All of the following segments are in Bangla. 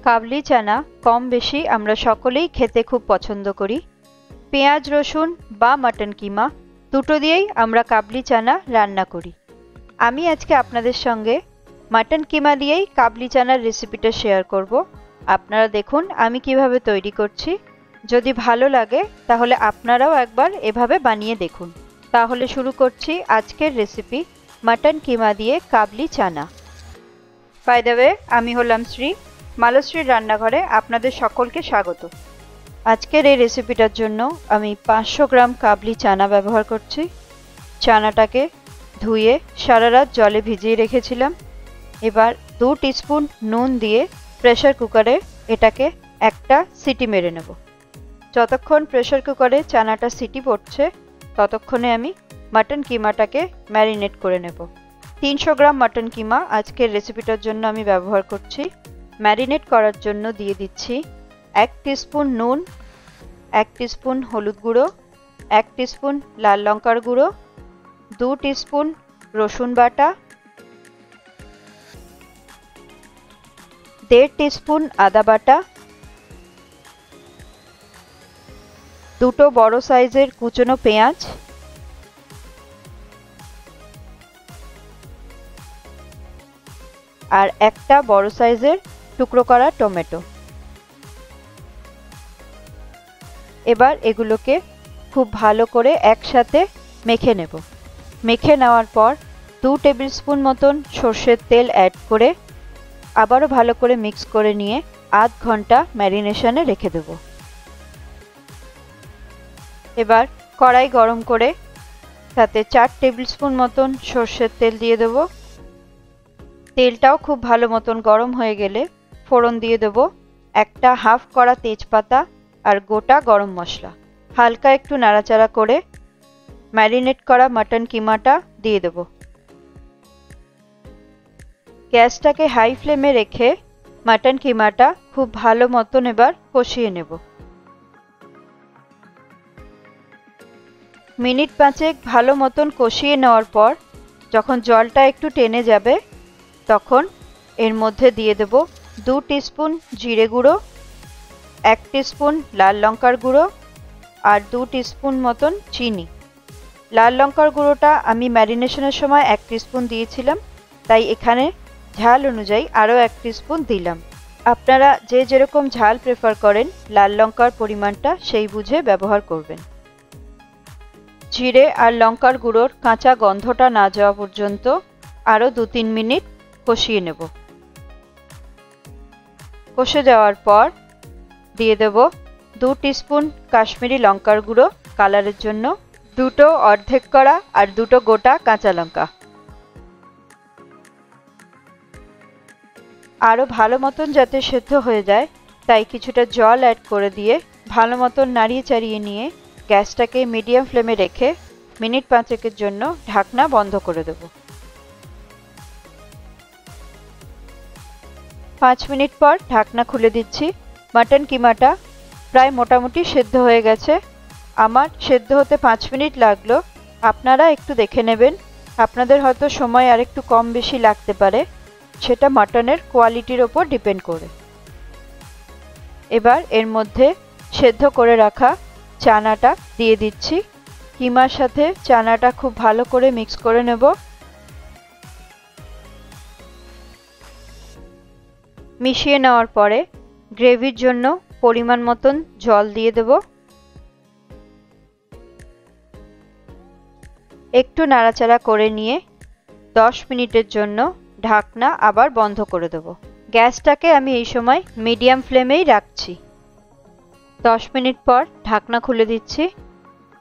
কাবলি চানা কম বেশি আমরা সকলেই খেতে খুব পছন্দ করি। পেঁয়াজ রসুন বা মাটন কিমা দুটো দিয়েই আমরা কাবলি চানা রান্না করি। আমি আজকে আপনাদের সঙ্গে মাটন কিমা দিয়েই কাবলি চানার রেসিপিটা শেয়ার করব। আপনারা দেখুন আমি কিভাবে তৈরি করছি। যদি ভালো লাগে তাহলে আপনারাও একবার এভাবে বানিয়ে দেখুন। তাহলে শুরু করছি আজকের রেসিপি মাটন কিমা দিয়ে কাবলি চানা। বাই দ্য ওয়ে, আমি হলাম শ্রী। মালশ্রীর রান্নাঘরে আপনাদের সকলকে স্বাগত। আজকের এই রেসিপিটার জন্য আমি 500 গ্রাম কাবলি চানা ব্যবহার করছি। চানাটাকে ধুয়ে সারা রাত জলে ভিজিয়ে রেখেছিলাম। এবার 2 টিস্পুন নুন দিয়ে প্রেসার কুকারে এটাকে একটা সিটি মেরে নেব। যতক্ষণ প্রেসার কুকারে চানাটা সিটি পড়ছে ততক্ষণে আমি মাটন কিমাটাকে ম্যারিনেট করে নেব। 300 গ্রাম মাটন কিমা আজকের রেসিপিটার জন্য আমি ব্যবহার করছি। ম্যারিনেট করার জন্য দিয়ে দিচ্ছি 1 টিস্পুন নুন, 1 টিস্পুন হলুদ গুঁড়ো, 1 টিস্পুন লাল লঙ্কার গুঁড়ো, 2 টিস্পুন রসুন বাটা, 1.5 টিস্পুন আদা বাটা, 2 বড় সাইজের কুচনো পেঁয়াজ, আর একটা বড় সাইজের টুকরো করা টমেটো। এবার এগুলোকে খুব ভালো করে একসাথে মেখে নেব। মেখে নেওয়ার পর 2 টেবিল স্পুন মতন সর্ষের তেল অ্যাড করে আবারও ভালো করে মিক্স করে নিয়ে আধ ঘন্টা ম্যারিনেশনে রেখে দেব। এবার কড়াই গরম করে তাতে 4 টেবিল স্পুন মতন সর্ষের তেল দিয়ে দেব। তেলটাও খুব ভালো মতন গরম হয়ে গেলে ফোড়ন দিয়ে দেব একটা হাফ করা তেজপাতা আর গোটা গরম মশলা। হালকা একটু নাড়াচাড়া করে ম্যারিনেট করা মাটন কিমাটা দিয়ে দেব। গ্যাসটাকে হাই ফ্লেমে রেখে মাটন কিমাটা খুব ভালো মতন এবার কষিয়ে নেব। মিনিট 5 ভালো মতন কষিয়ে নেওয়ার পর যখন জলটা একটু টেনে যাবে তখন এর মধ্যে দিয়ে দেব 2 টিস্পুন জিরে গুঁড়ো, 1 টিস্পুন লাল লঙ্কার গুঁড়ো আর 2 টিস্পুন মতন চিনি। লাল লঙ্কার গুঁড়োটা আমি ম্যারিনেশনের সময় 1 টিস্পুন দিয়েছিলাম, তাই এখানে ঝাল অনুযায়ী আরও 1 টিস্পুন দিলাম। আপনারা যে যেরকম ঝাল প্রেফার করেন লাল লঙ্কার পরিমাণটা সেই বুঝে ব্যবহার করবেন। জিরে আর লঙ্কার গুঁড়োর কাঁচা গন্ধটা না যাওয়া পর্যন্ত আরও 2-3 মিনিট কষিয়ে নেব। কষে যাওয়ার পর দিয়ে দেব 2 টিস্পুন কাশ্মীরি লঙ্কার গুঁড়ো কালারের জন্য, 2 অর্ধেক করা আর 2 গোটা কাঁচা লঙ্কা। আরও ভালো মতন যাতে সেদ্ধ হয়ে যায় তাই কিছুটা জল অ্যাড করে দিয়ে ভালো মতন নাড়িয়ে চাড়িয়ে নিয়ে গ্যাসটাকে মিডিয়াম ফ্লেমে রেখে মিনিট 5 জন্য ঢাকনা বন্ধ করে দেব। 5 মিনিট পর ঢাকনা খুলে দিচ্ছি। মাটন কিমাটা প্রায় মোটামুটি সেদ্ধ হয়ে গেছে। আমার সেদ্ধ হতে 5 মিনিট লাগলো। আপনারা একটু দেখে নেবেন, আপনাদের হয়তো সময় আর একটু কম বেশি লাগতে পারে, সেটা মাটনের কোয়ালিটির ওপর ডিপেন্ড করে। এবার এর মধ্যে সেদ্ধ করে রাখা চানাটা দিয়ে দিচ্ছি। কিমার সাথে চানাটা খুব ভালো করে মিক্স করে নেব। মিশিয়ে নেওয়ার পরে গ্রেভির জন্য পরিমাণ মতন জল দিয়ে দেব। একটু নাড়াচাড়া করে নিয়ে 10 মিনিটের জন্য ঢাকনা আবার বন্ধ করে দেব। গ্যাসটাকে আমি এই সময় মিডিয়াম ফ্লেমেই রাখছি। 10 মিনিট পর ঢাকনা খুলে দিচ্ছি।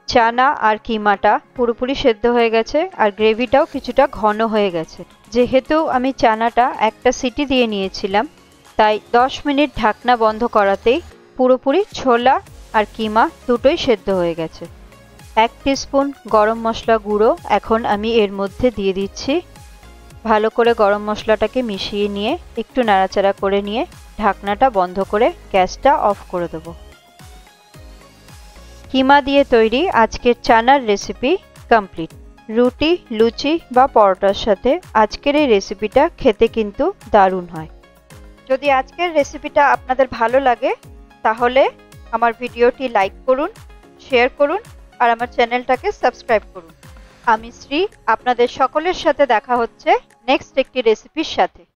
চানা আর কিমাটা পুরোপুরি সেদ্ধ হয়ে গেছে আর গ্রেভিটাও কিছুটা ঘন হয়ে গেছে। যেহেতু আমি চানাটা একটা সিটি দিয়ে নিয়েছিলাম তাই 10 মিনিট ঢাকনা বন্ধ করাতেই পুরোপুরি ছোলা আর কিমা দুটোই সেদ্ধ হয়ে গেছে। 1 টিস্পুন গরম মশলা গুঁড়ো এখন আমি এর মধ্যে দিয়ে দিচ্ছি। ভালো করে গরম মশলাটাকে মিশিয়ে নিয়ে একটু নাড়াচাড়া করে নিয়ে ঢাকনাটা বন্ধ করে গ্যাসটা অফ করে দেব। কিমা দিয়ে তৈরি আজকের চানার রেসিপি কমপ্লিট। রুটি, লুচি বা পরোটার সাথে আজকের এই রেসিপিটা খেতে কিন্তু দারুণ হয়। যদি আজকের রেসিপিটা আপনাদের ভালো লাগে তাহলে আমার ভিডিওটি লাইক করুন, শেয়ার করুন আর আমার চ্যানেলটাকে সাবস্ক্রাইব করুন। আমি শ্রী, আপনাদের সকলের সাথে দেখা হচ্ছে নেক্সট একটি রেসিপির সাথে।